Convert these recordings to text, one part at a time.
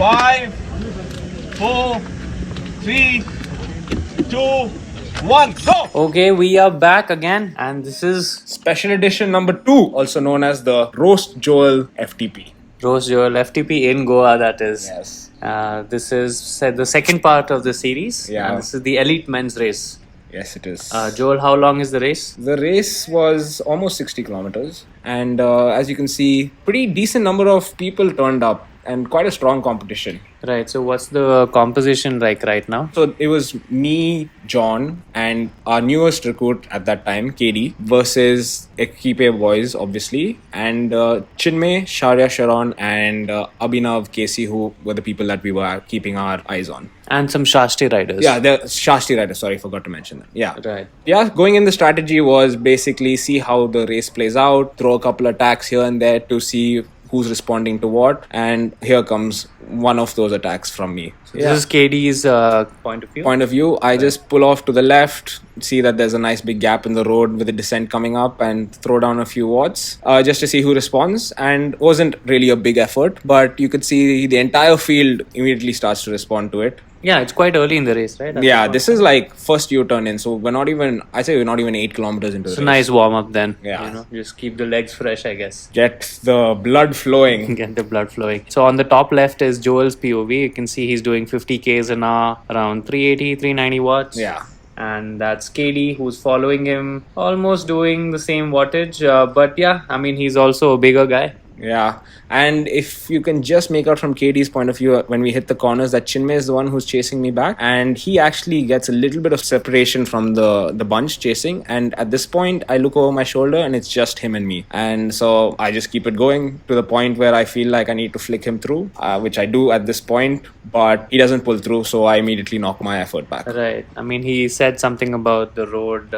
5, 4, 3, 2, 1, go! Okay, we are back again, and this is Special edition number 2, also known as the Roast Joel FTP. Roast Joel FTP in Goa, that is. Yes. This is the second part of the series. Yeah. And this is the elite men's race. Yes, it is. Joel, how long is the race? The race was almost 60 kilometers, and as you can see, pretty decent number of people turned up, and quite a strong competition. Right, so what's the composition like right now? So it was me, John, and our newest recruit at that time, KD, versus Equipe boys, obviously, and Chinmay, Shaurya Sharon, and Abhinav, Casey, who were the people that we were keeping our eyes on. And some Shashti riders. Yeah, the Shashti riders, sorry, forgot to mention that. Yeah. Right. Yeah, going in the strategy was basically see how the race plays out, throw a couple attacks here and there to see who's responding to what, and here comes one of those attacks from me. So this is KD's point of view. I just pull off to the left, see that there's a nice big gap in the road with the descent coming up, and throw down a few watts just to see who responds. And it wasn't really a big effort, but you could see the entire field immediately starts to respond to it. Yeah, it's quite early in the race, right? Yeah, this is like first U-turn in, so we're not even 8 kilometers into the It's race. a nice warm-up then. Yeah. Just keep the legs fresh, I guess. Get the blood flowing. Get the blood flowing. So on the top left is Joel's POV. You can see he's doing 50 Ks an hour, around 380, 390 watts. Yeah. And that's KD who's following him, almost doing the same wattage. But yeah, I mean, he's also a bigger guy. Yeah, and if you can just make out from KD's point of view, when we hit the corners, that Chinmay is the one who's chasing me back, and he actually gets a little bit of separation from the bunch chasing. And at this point, I look over my shoulder and it's just him and me. And so I just keep it going to the point where I feel like I need to flick him through, which I do at this point, but he doesn't pull through, so I immediately knock my effort back. Right. I mean, he said something about the road.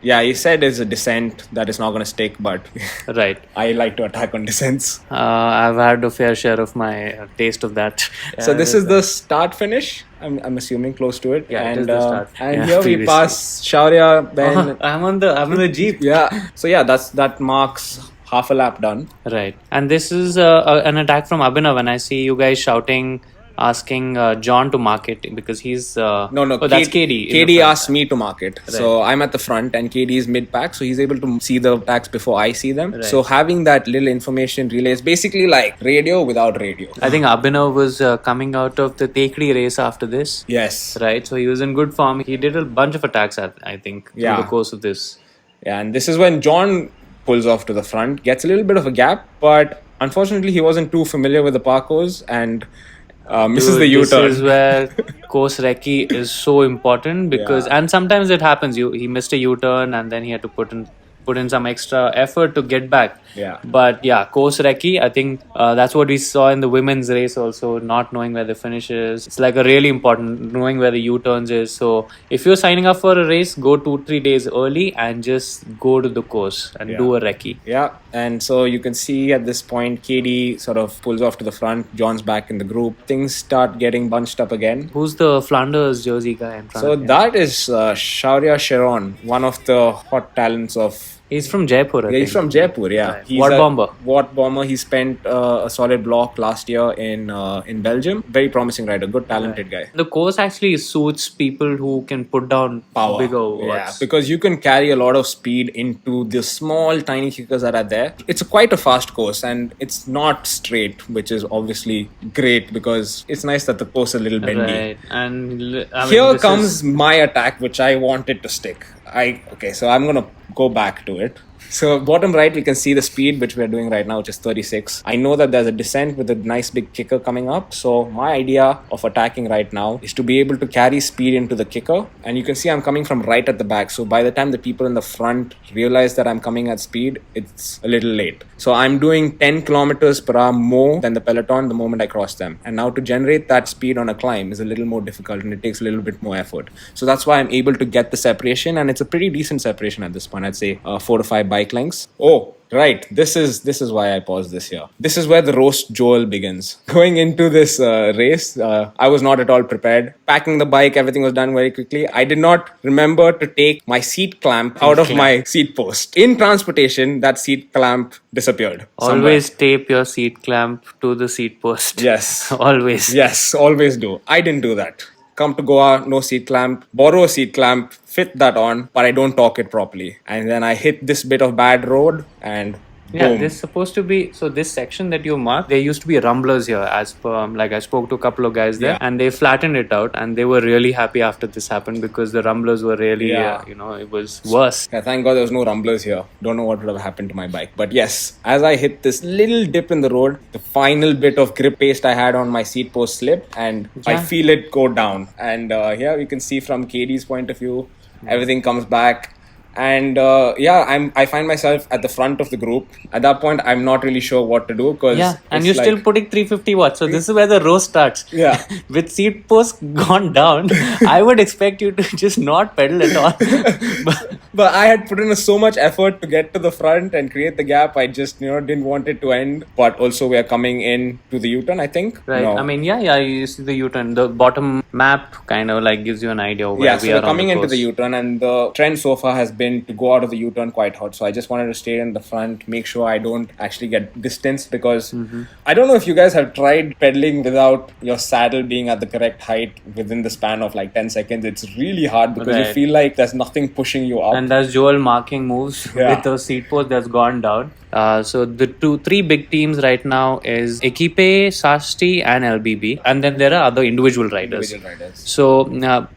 Yeah, he said it's a descent that is not going to stick, but Right. I like to attack on descents. I've had a fair share of my taste of that. So this is the start finish. I'm assuming close to it. Yeah, and it is the start. And Yeah, here we previously. pass Shaurya, then I'm on the Jeep. yeah. So yeah, that marks half a lap done. Right. And this is an attack from Abhinav, and I see you guys shouting, asking John to mark it because he's No. Oh, that's KD. in the KD front. asked me to mark it. So I'm at the front and KD is mid-pack, so he's able to see the attacks before I see them. Right. So having that little information relay is basically like radio without radio. I think Abhinav was coming out of the Tekri race after this. Yes. Right, so he was in good form. He did a bunch of attacks, I think, through Yeah. the course of this. Yeah, and this is when John pulls off to the front, gets a little bit of a gap, but unfortunately he wasn't too familiar with the parcours and misses Dude, the U-turn. This is where course recce is so important because, Yeah. and sometimes it happens. He missed a U-turn and then he had to put in some extra effort to get back. Yeah. But yeah, course recce, I think that's what we saw in the women's race also, not knowing where the finish is. It's like a really important knowing where the U-turns is. So if you're signing up for a race, go 2-3 days early and just go to the course and do a recce. Yeah, and so you can see at this point, KD sort of pulls off to the front. John's back in the group. Things start getting bunched up again. Who's the Flanders jersey guy in front So of you? that is Shaurya Sharon, one of the hot talents of. He's from Jaipur, I Yeah, think. he's from Jaipur. Yeah, Right. He's Watt a bomber. Watt bomber. He spent a solid block last year in Belgium. Very promising rider, good talented guy. The course actually suits people who can put down Power. bigger Yeah, watts. because you can carry a lot of speed into the small tiny kickers that are there. It's quite a fast course and it's not straight, which is obviously great because it's nice that the course is a little bendy. Right. And I mean, Here this comes is- my attack, which I wanted to stick. So I'm gonna go back to it. So bottom right, we can see the speed which we're doing right now, which is 36. I know that there's a descent with a nice big kicker coming up. So my idea of attacking right now is to be able to carry speed into the kicker. And you can see I'm coming from right at the back. So by the time the people in the front realize that I'm coming at speed, it's a little late. So I'm doing 10 kilometers per hour more than the peloton the moment I cross them. And now to generate that speed on a climb is a little more difficult and it takes a little bit more effort. So that's why I'm able to get the separation, and it's a pretty decent separation at this point. I'd say 4 to 5 bike lengths. Oh, right. This is why I paused this here. This is where the roast Joel begins. Going into this race, I was not at all prepared. Packing the bike, everything was done very quickly. I did not remember to take my seat clamp out of my seat post. In transportation, that seat clamp disappeared. Always tape your seat clamp to the seat post. Yes. Always. Yes, always do. I didn't do that. Come to Goa, no seat clamp, borrow a seat clamp, fit that on, but I don't torque it properly. And then I hit this bit of bad road and Yeah, boom. this is supposed to be, so this section that you marked, there used to be rumblers here as per, like I spoke to a couple of guys there, Yeah. and they flattened it out, and they were really happy after this happened because the rumblers were really, Yeah. it was worse. Yeah, thank God there was no rumblers here. Don't know what would have happened to my bike. But yes, as I hit this little dip in the road, the final bit of grip paste I had on my seat post slipped and I feel it go down. And here you can see from KD's point of view, everything comes back. And I find myself at the front of the group. At that point, I'm not really sure what to do because And you're still putting 350 watts. So this is where the roast starts. Yeah. With seat post gone down, I would expect you to just not pedal at all. But I had put in so much effort to get to the front and create the gap. I just didn't want it to end. But also we are coming in to the U-turn, I think. Right. No. I mean, you see the U-turn. The bottom map kind of like gives you an idea of where So we are we're coming on the into the course. U-turn, and the trend so far has been to go out of the U-turn quite hot. So I just wanted to stay in the front, make sure I don't actually get distanced because I don't know if you guys have tried pedaling without your saddle being at the correct height within the span of like 10 seconds. It's really hard because you Right. feel like there's nothing pushing you up. And that's Joel marking moves with the seat post that's gone down. So the three big teams right now is Equipe, Sasti and LBB. And then there are other individual riders. So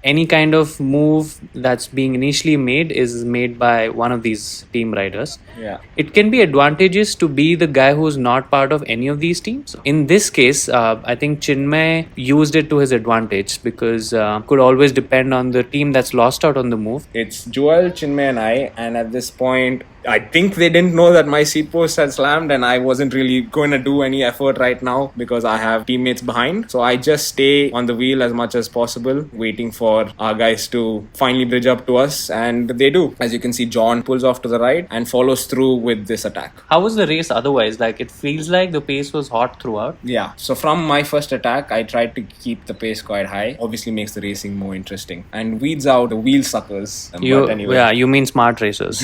any kind of move that's being initially made is made by one of these team riders. Yeah. It can be advantageous to be the guy who's not part of any of these teams. In this case, I think Chinmay used it to his advantage because could always depend on the team that's lost out on the move. It's Joel, Chinmay and I, and at this point, I think they didn't know that my seat post had slammed and I wasn't really going to do any effort right now because I have teammates behind. So I just stay on the wheel as much as possible, waiting for our guys to finally bridge up to us, and they do. As you can see, John pulls off to the right and follows through with this attack. How was the race otherwise? Like it feels like the pace was hot throughout. Yeah, so from my first attack, I tried to keep the pace quite high. Obviously makes the racing more interesting and weeds out the wheel suckers. But anyway. Yeah, you mean smart racers.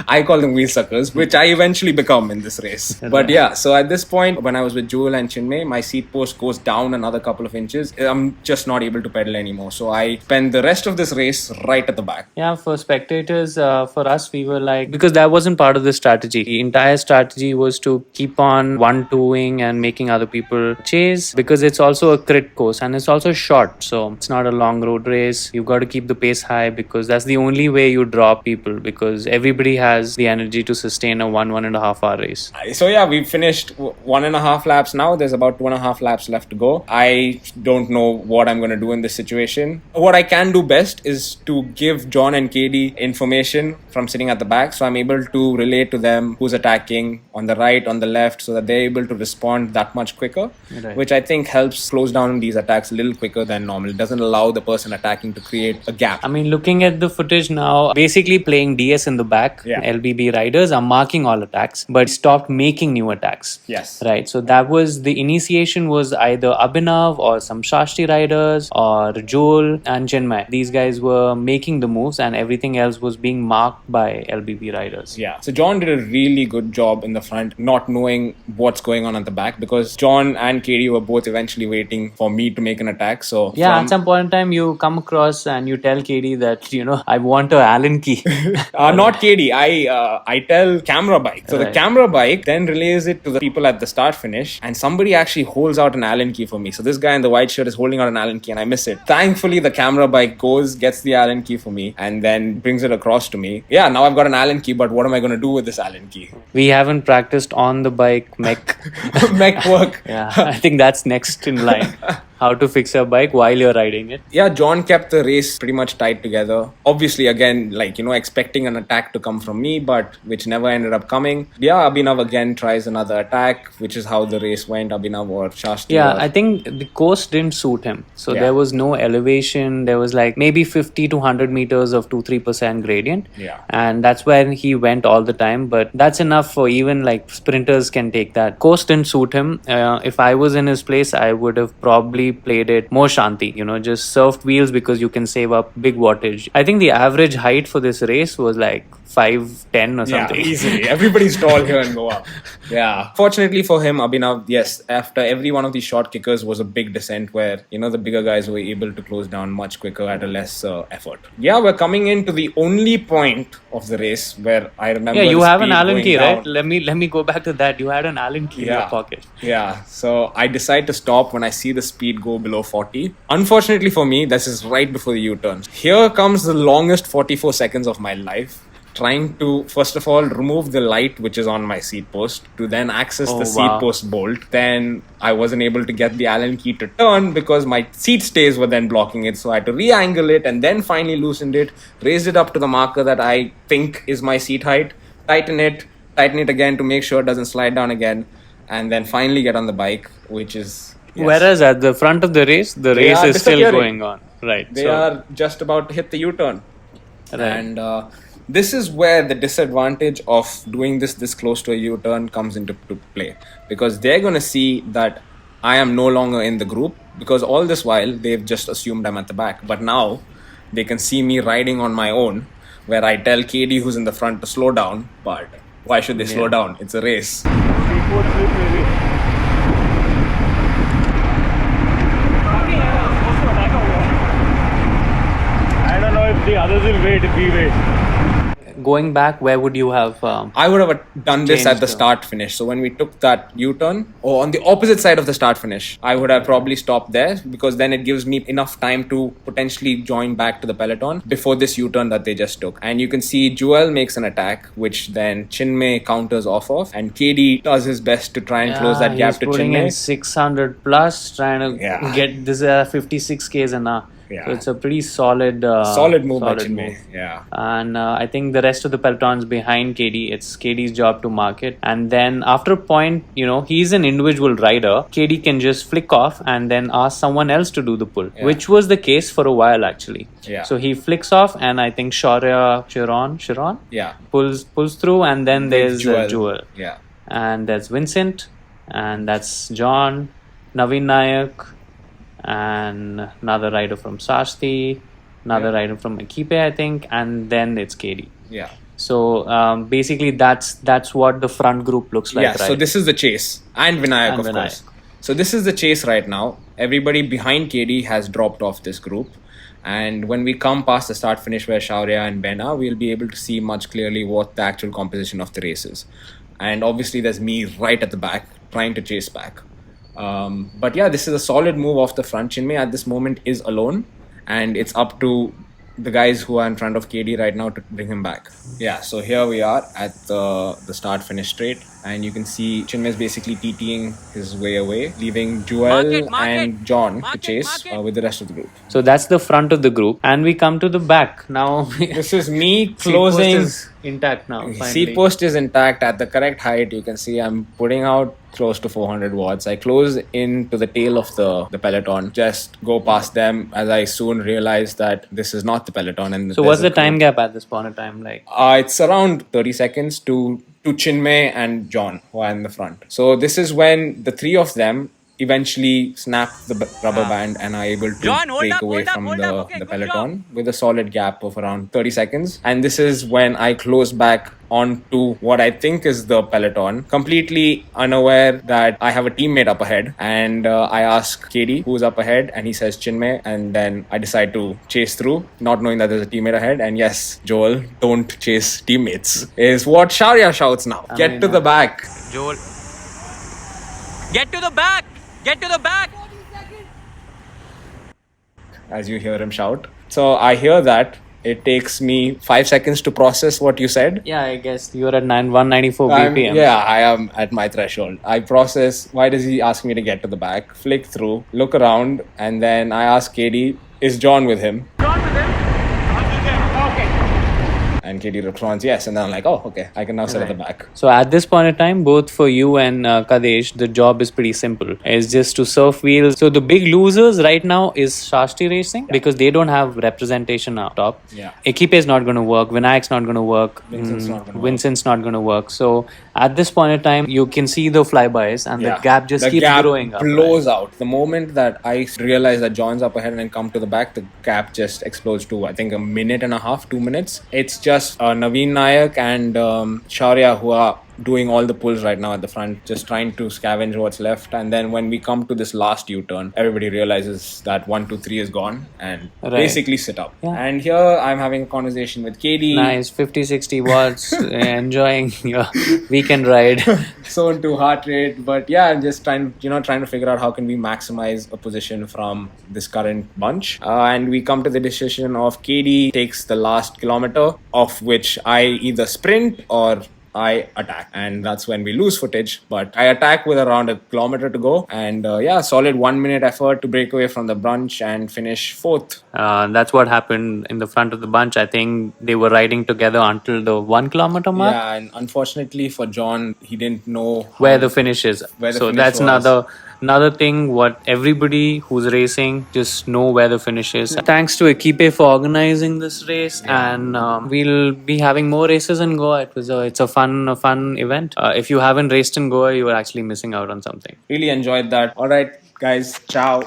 I call them wheel suckers, which I eventually become in this race. But yeah, so at this point, when I was with Joel and Chinmay, my seat post goes down another couple of inches. I'm just not able to pedal anymore. So I spend the rest of this race right at the back. Yeah, for spectators, for us, we were like, because that wasn't part of the strategy. The entire strategy was to keep on one-twoing and making other people chase because it's also a crit course and it's also short. So it's not a long road race. You've got to keep the pace high because that's the only way you drop people because everybody has the energy to sustain a 1.5 hour race. So yeah, we finished 1.5 laps now. There's about 2.5 laps left to go. I don't know what I'm going to do in this situation. What I can do best is to give John and KD information from sitting at the back. So I'm able to relate to them who's attacking on the right, on the left, so that they're able to respond that much quicker, which I think helps close down these attacks a little quicker than normal. It doesn't allow the person attacking to create a gap. I mean, looking at the footage now, basically playing DS in the back, LBB riders are marking all attacks, but stopped making new attacks. Yes. Right. So that was the initiation was either Abhinav or some Shashti riders or Joel and Chinmay. These guys were making the moves and everything else was being marked by LBB riders. Yeah. So John did a really good job in the front, not knowing what's going on at the back because John and KD were both eventually waiting for me to make an attack. So yeah, at some point in time, you come across and you tell KD that, I want a Allen key. Not KD. I tell camera bike. So the camera bike then relays it to the people at the start finish and somebody actually holds out an Allen key for me. So this guy in the white shirt is holding out an Allen key and I miss it. Thankfully, the camera bike gets the Allen key for me and then brings it across to me. Yeah, now I've got an Allen key, but what am I going to do with this Allen key? We haven't practiced on the bike mech. Mech work. Yeah, I think that's next in line. how to fix your bike while you're riding it. Yeah, John kept the race pretty much tied together. Obviously, again, like, expecting an attack to come from me, but which never ended up coming. Yeah, Abhinav again tries another attack, which is how the race went. Abhinav or Shasti. Yeah, I think the course didn't suit him. So Yeah. there was no elevation. There was like maybe 50 to 100 meters of 2-3% gradient. Yeah. And that's where he went all the time. But that's enough for even like sprinters can take that. Course didn't suit him. If I was in his place, I would have probably played it more shanti, just surfed wheels because you can save up big wattage. I think the average height for this race was like 5'10" or something. Yeah, easily. Everybody's tall here in Goa. Yeah. Fortunately for him, Abhinav, yes, after every one of these short kickers was a big descent where, the bigger guys were able to close down much quicker at a less effort. Yeah, we're coming into the only point of the race where I remember. Yeah, you the have an speed Allen going key, down. right? Let me go back to that. You had an Allen key in your pocket. Yeah, so I decide to stop when I see the speed go below 40. Unfortunately for me, this is right before the U-turn. Here comes the longest 44 seconds of my life. Trying to, first of all, remove the light which is on my seat post to then access the seat post bolt. Then I wasn't able to get the Allen key to turn because my seat stays were then blocking it. So I had to re-angle it and then finally loosened it, raised it up to the marker that I think is my seat height, tighten it again to make sure it doesn't slide down again, and then finally get on the bike, which is... Yes. Whereas at the front of the race is still going on. Right. They are just about to hit the U-turn. Right. And this is where the disadvantage of doing this close to a U-turn comes into play. Because they're going to see that I am no longer in the group. Because all this while, they've just assumed I'm at the back. But now, they can see me riding on my own, where I tell KD who's in the front to slow down. But why should they slow down? It's a race. I don't know if the others will wait if we wait. Going back, where would you have... I would have done this at the start-finish. So when we took that U-turn, or on the opposite side of the start-finish, I would have probably stopped there because then it gives me enough time to potentially join back to the peloton before this U-turn that they just took. And you can see Joel makes an attack, which then Chinmay counters off of. And KD does his best to try and close that gap to Chinmay. He's putting in 600 plus, trying to get this 56 Ks and Yeah. So it's a pretty solid move by Chinmay. Yeah. And I think the rest of the peloton's behind KD. It's KD's job to mark it. And then after a point, he's an individual rider. KD can just flick off and then ask someone else to do the pull, which was the case for a while actually. Yeah. So he flicks off and I think Sharon pulls through, and then there's Joel. Yeah. And there's Vincent, and that's John, Naveen Nayak, and another rider from Shasti, another rider from Equipe, I think, and then it's KD. Yeah. So basically, that's what the front group looks like. Yeah. Right? So this is the chase, and Vinayak, of course. So this is the chase right now. Everybody behind KD has dropped off this group, and when we come past the start finish where Shaurya and Ben are, we'll be able to see much clearly what the actual composition of the race is. And obviously, there's me right at the back trying to chase back. But yeah, this is a solid move off the front. Chinmay at this moment is alone, and it's up to the guys who are in front of KD right now to bring him back. Yeah, so here we are at the start finish straight, and you can see Chinmay is basically TTing his way away, leaving Joel and John to chase with the rest of the group. So that's the front of the group, and we come to the back now. This is me closing. Seat post is intact now. Finally. Seat post is intact at the correct height. You can see I'm putting out close to 400 watts. I close into the tail of the peloton, just go past them as I soon realize that this is not the peloton. And so what's the time gap at this point of time like? It's around 30 seconds to Chinmay and John who are in the front. So this is when the three of them eventually snap the rubber band and are able to break away from the peloton with a solid gap of around 30 seconds. And this is when I close back onto what I think is the peloton, completely unaware that I have a teammate up ahead. And I ask KD who's up ahead, and he says Chinmay, and then I decide to chase through, not knowing that there's a teammate ahead. And yes, Joel, don't chase teammates is what Shaurya shouts now. Get to the back. Joel, get to the back. Get to the back! As you hear him shout. So I hear that, It takes me 5 seconds to process what you said. Yeah, I guess you're at 194 I'm- BPM. yeah, I am at my threshold. I process, why does he ask me to get to the back? Flick through, look around, and then I ask Katie, is John with him? And Katie responds, yes. And then I'm like, oh, okay, I can now sit at the back. So at this point in time, both for you and Kadesh, the job is pretty simple. It's just to surf wheels. So the big losers right now is Shashti Racing because they don't have representation up top. Yeah. Equipe is not going to work. Vinayak's not going to work. Vincent's not going to work. So at this point in time, you can see the flybys and the gap just keeps growing up. Blows out. The moment that I realize that John's up ahead and then come to the back, the gap just explodes to, I think, a minute and a half, 2 minutes. It's just Naveen Nayak and Shaurya who are doing all the pulls right now at the front, just trying to scavenge what's left. And then when we come to this last U-turn, everybody realizes that 1, 2, 3 is gone and basically sit up. Yeah. And here I'm having a conversation with Katie. Nice, 50-60 watts, enjoying your weekend ride. So into heart rate, but yeah, I'm just trying to figure out how can we maximize a position from this current bunch. And we come to the decision of Katie takes the last kilometer, of which I either sprint or I attack, and that's when we lose footage. But I attack with around a kilometer to go, and solid 1 minute effort to break away from the bunch and finish fourth. That's what happened in the front of the bunch. I think they were riding together until the 1 kilometer mark. Yeah, and unfortunately for John, he didn't know where the finish is. So that's another thing. What everybody who's racing just know where the finish is. Thanks to Equipe for organizing this race, and we'll be having more races in Goa. It's a fun event. If you haven't raced in Goa, you are actually missing out on something. Really enjoyed that. All right, guys, ciao.